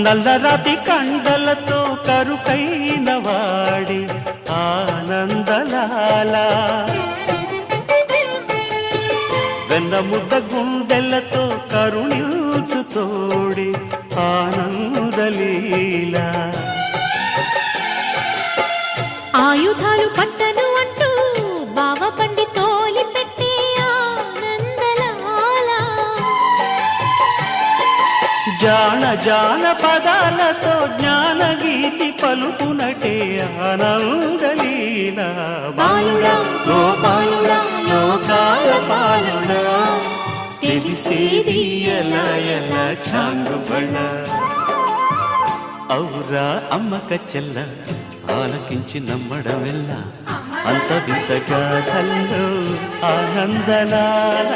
నల్లరాతి కండలతో కరుకైన వాడి ఆనందలాల వెన్నముద్ద గుండెలతో కరుణించు తోడి ఆనందలీల ఆయుధాలు పట్టను అంటూ బావ పండి తోలి పెట్టే ఆనందలాల జాన జాన పదాలతో జ్ఞానగీతి పలుకునటే ఆనందలీల బాలుడా గోపాలుడా లోకాల పాలుడా తెలిసేది ఎలా ఎలా చాంగుబళ్ళ ఔరా అమ్మక చెల్ల ఆలకించి నమ్మడమెల్ల అంత వింత గాథల్లో ఆనందలాల